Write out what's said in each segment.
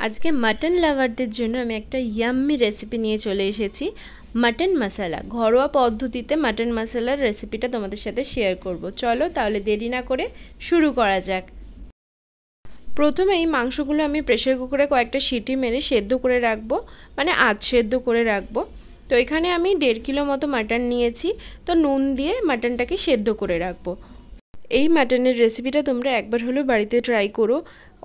আজকে মাটন লাভারদের জন্য আমি একটা ইয়াম্মি রেসিপি নিয়ে চলে এসেছি। মাটন মশলা, ঘরোয়া পদ্ধতিতে মাটন মশলার রেসিপিটা তোমাদের সাথে শেয়ার করব। চলো তাহলে দেরি না করে শুরু করা যাক। প্রথমে এই মাংসগুলো আমি প্রেসার কুকারে কয়েকটা সিটি মেরে সেদ্ধ করে রাখবো, মানে আধ সেদ্ধ করে রাখবো। তো এখানে আমি 1.5 কিলো মতো মাটন নিয়েছি। তো নুন দিয়ে মাটনটাকে সেদ্ধ করে রাখবো। এই মাটনের রেসিপিটা তোমরা একবার হলেও বাড়িতে ট্রাই করো,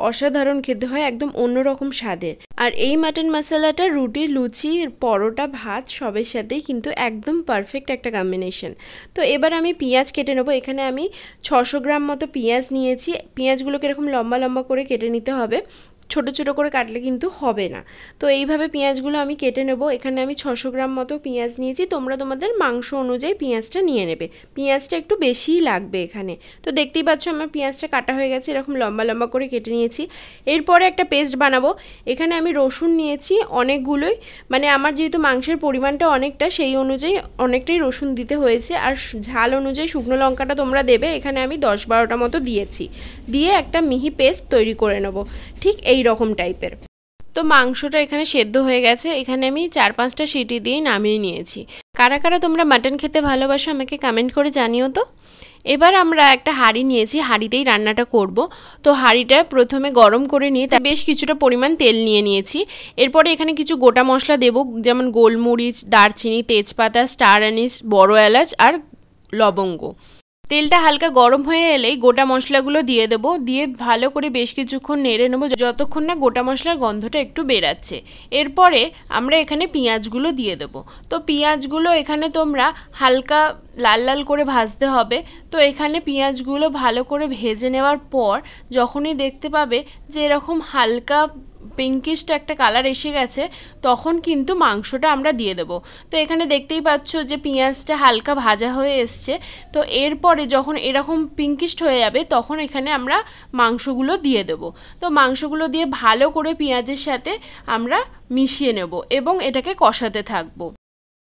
অসাধারণ খেতে হয়, একদম অন্যরকম স্বাদের। আর এই মাটন মশলাটা রুটি, লুচি, পরোটা, ভাত সবের সাথেই কিন্তু একদম পারফেক্ট একটা কম্বিনেশন। তো এবার আমি পেঁয়াজ কেটে নেবো। এখানে আমি 600 গ্রাম মতো পেঁয়াজ নিয়েছি। পেঁয়াজগুলোকে এরকম লম্বা লম্বা করে কেটে নিতে হবে, ছোট ছোট করে কাটলে কিন্তু হবে না। তো এইভাবে পেঁয়াজগুলো আমি কেটে নেব। এখানে আমি 600 গ্রাম মতো পেঁয়াজ নিয়েছি। তোমরা তোমাদের মাংস অনুযায়ী পেঁয়াজটা নিয়ে নেবে। পেঁয়াজটা একটু বেশিই লাগবে এখানে। তো দেখতেই পাচ্ছ আমার পেঁয়াজটা কাটা হয়ে গেছে, এরকম লম্বা লম্বা করে কেটে নিয়েছি। এরপরে একটা পেস্ট বানাবো। এখানে আমি রসুন নিয়েছি অনেকগুলোই, মানে আমার যেহেতু মাংসের পরিমাণটা অনেকটা, সেই অনুযায়ী অনেকটাই রসুন দিতে হয়েছে। আর ঝাল অনুযায়ী শুকনো লঙ্কাটা তোমরা দেবে। এখানে আমি 10-12টা মতো দিয়েছি। দিয়ে একটা মিহি পেস্ট তৈরি করে নেব, ঠিক এই রকম টাইপের। তো মাংসটা এখানে সেদ্ধ হয়ে গেছে। এখানে আমি 4-5টা সিটি দিয়ে নামিয়ে নিয়েছি। কারা কারা তোমরা মাটন খেতে ভালোবাসো আমাকে কমেন্ট করে জানিও তো। এবার আমরা একটা হাঁড়ি নিয়েছি, হাঁড়িতেই রান্নাটা করব। তো হাঁড়িটা প্রথমে গরম করে নিয়ে তার বেশ কিছুটা পরিমাণ তেল নিয়ে নিয়েছি। এরপরে এখানে কিছু গোটা মশলা দেব, যেমন গোলমরিচ, দারচিনি, তেজপাতা, স্টার অ্যানিস, বড় এলাচ আর লবঙ্গ। তেলটা হালকা গরম হয়ে এলেই গোটা মশলাগুলো দিয়ে দেবো। দিয়ে ভালো করে বেশ কিছুক্ষণ নেড়ে নেবো, যতক্ষণ না গোটা মশলার গন্ধটা একটু বেরাচ্ছে। এরপরে আমরা এখানে পেঁয়াজগুলো দিয়ে দেবো। তো পেঁয়াজগুলো এখানে তোমরা হালকা লাল লাল করে ভাজতে হবে। তো এখানে পেঁয়াজগুলো ভালো করে ভেজে নেওয়ার পর যখনই দেখতে পাবে যে এরকম হালকা পিঙ্কিশ একটা কালার এসে গেছে, তখন কিন্তু মাংসটা আমরা দিয়ে দেবো। তো এখানে দেখতেই পাচ্ছ যে পেঁয়াজটা হালকা ভাজা হয়ে এসছে। তো এরপরে যখন এরকম পিঙ্কিশ হয়ে যাবে, তখন এখানে আমরা মাংসগুলো দিয়ে দেবো। তো মাংসগুলো দিয়ে ভালো করে পেঁয়াজের সাথে আমরা মিশিয়ে নেব এবং এটাকে কষাতে থাকবো।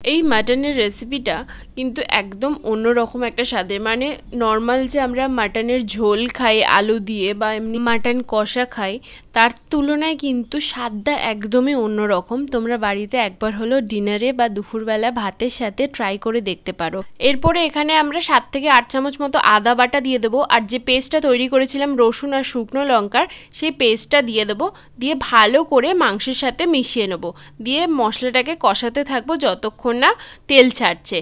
এই মাটনের রেসিপিটা কিন্তু একদম অন্যরকম একটা স্বাদের, মানে নর্মাল যে আমরা মাটনের ঝোল খাই আলু দিয়ে বা এমনি মাটন কষা খাই, তার তুলনায় কিন্তু স্বাদটা একদমই অন্যরকম। তোমরা বাড়িতে একবার হলো ডিনারে বা দুপুরবেলা ভাতের সাথে ট্রাই করে দেখতে পারো। এরপরে এখানে আমরা 7 থেকে 8 চামচ মতো আদা বাটা দিয়ে দেবো। আর যে পেস্টটা তৈরি করেছিলাম রসুন আর শুকনো লঙ্কার, সেই পেস্টটা দিয়ে দেবো। দিয়ে ভালো করে মাংসের সাথে মিশিয়ে নেবো। দিয়ে মশলাটাকে কষাতে থাকবো যতক্ষণ না তেল ছাড়ছে।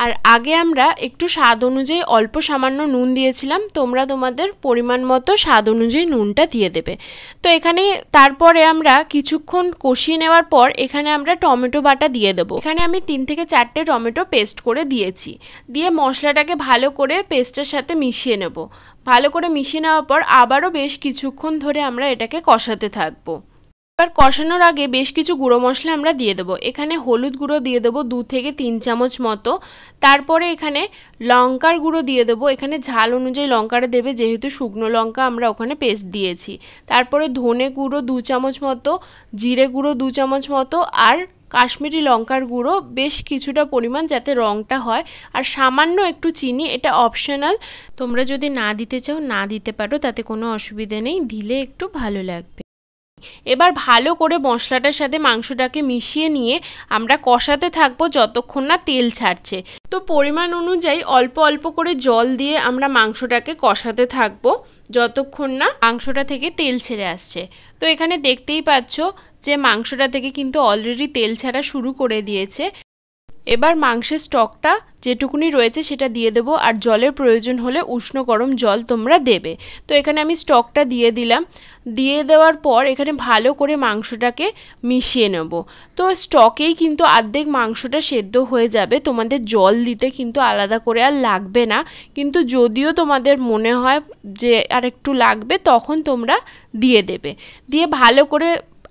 আর আগে আমরা একটু স্বাদ অনুযায়ী অল্প সামান্য নুন দিয়েছিলাম। তোমরা তোমাদের পরিমাণ মতো স্বাদ অনুযায়ী নুনটা দিয়ে দেবে। তো এখানে তারপরে আমরা কিছুক্ষণ কষিয়ে নেওয়ার পর এখানে আমরা টমেটো বাটা দিয়ে দেবো। এখানে আমি 3 থেকে 4টে টমেটো পেস্ট করে দিয়েছি। দিয়ে মশলাটাকে ভালো করে পেস্টের সাথে মিশিয়ে নেব। ভালো করে মিশিয়ে নেওয়ার পর আবারও বেশ কিছুক্ষণ ধরে আমরা এটাকে কষাতে থাকবো। এবার কষানোর আগে বেশ কিছু গুঁড়ো মশলা আমরা দিয়ে দেবো। এখানে হলুদ গুঁড়ো দিয়ে দেবো 2 থেকে 3 চামচ মতো। তারপরে এখানে লঙ্কার গুঁড়ো দিয়ে দেবো। এখানে ঝাল অনুযায়ী লঙ্কাটা দেবে, যেহেতু শুকনো লঙ্কা আমরা ওখানে পেস্ট দিয়েছি। তারপরে ধনে গুঁড়ো 2 চামচ মতো, জিরে গুঁড়ো 2 চামচ মতো, আর কাশ্মীরি লঙ্কার গুঁড়ো বেশ কিছুটা পরিমাণ, যাতে রঙটা হয়। আর সামান্য একটু চিনি, এটা অপশনাল, তোমরা যদি না দিতে চাও না দিতে পারো, তাতে কোনো অসুবিধা নেই, দিলে একটু ভালো লাগবে। এবার ভালো করে মশলাটার সাথে মাংসটাকে মিশিয়ে নিয়ে আমরা কষাতে থাকবো যতক্ষণ না তেল ছাড়ছে। তো পরিমাণ অনুযায়ী অল্প অল্প করে জল দিয়ে আমরা মাংসটাকে কষাতে থাকবো যতক্ষণ না মাংসটা থেকে তেল ছেড়ে আসছে। তো এখানে দেখতেই পাচ্ছ যে মাংসটা থেকে কিন্তু অলরেডি তেল ছাড়া শুরু করে দিয়েছে। এবার মাংসের স্টকটা যেটুকুনি রয়েছে সেটা দিয়ে দেবো। আর জলের প্রয়োজন হলে উষ্ণ গরম জল তোমরা দেবে। তো এখানে আমি স্টকটা দিয়ে দিলাম। দিয়ে দেওয়ার পর এখানে ভালো করে মাংসটাকে মিশিয়ে নেব। তো স্টকেই কিন্তু অর্ধেক মাংসটা সেদ্ধ হয়ে যাবে, তোমাদের জল দিতে কিন্তু আলাদা করে আর লাগবে না। কিন্তু যদিও তোমাদের মনে হয় যে আর একটু লাগবে, তখন তোমরা দিয়ে দেবে। দিয়ে ভালো করে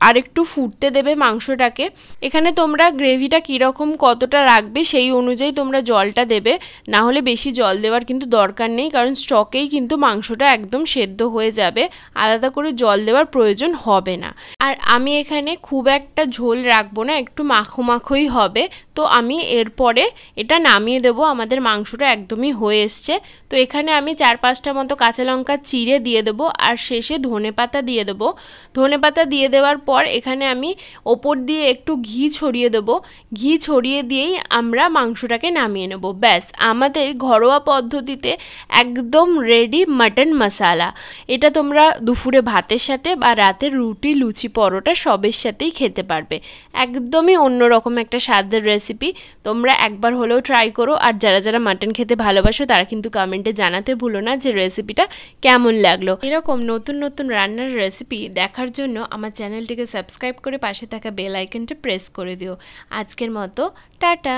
আরেকটু ফুটতে দেবে মাংসটাকে। এখানে তোমরা গ্রেভিটা কীরকম কতটা রাখবে সেই অনুযায়ী তোমরা জলটা দেবে, না হলে বেশি জল দেওয়ার কিন্তু দরকার নেই, কারণ স্টকেই কিন্তু মাংসটা একদম সেদ্ধ হয়ে যাবে, আলাদা করে জল দেওয়ার প্রয়োজন হবে না। আর আমি এখানে খুব একটা ঝোল রাখবো না, একটু মাখো মাখোই হবে। তো আমি এরপরে এটা নামিয়ে দেবো। আমাদের মাংসটা একদমই হয়ে এসছে। তো এখানে আমি 4-5টা মতো কাঁচা লঙ্কা চিড়ে দিয়ে দেবো। আর শেষে ধনেপাতা দিয়ে দেবো। ধনেপাতা দিয়ে দেওয়ার পর এখানে আমি ওপর দিয়ে একটু ঘি ছড়িয়ে দেবো। ঘি ছড়িয়ে দিয়েই আমরা মাংসটাকে নামিয়ে নেব। ব্যাস, আমাদের ঘরোয়া পদ্ধতিতে একদম রেডি মাটন মশালা। এটা তোমরা দুপুরে ভাতের সাথে বা রাতের রুটি, লুচি, পরোটা সবের সাথেই খেতে পারবে। একদমই অন্যরকম একটা স্বাদের রেসিপি। তোমরা একবার হলেও ট্রাই করো। আর যারা যারা মাটন খেতে ভালোবাসো তারা কিন্তু কমেন্টে জানাতে ভুলো না যে রেসিপিটা কেমন লাগলো। এরকম নতুন নতুন রান্নার রেসিপি দেখার জন্য আমার চ্যানেলটিকে সাবস্ক্রাইব করে পাশে থাকা বেল আইকনটা প্রেস করে দিও। আজকের মতো টাটা।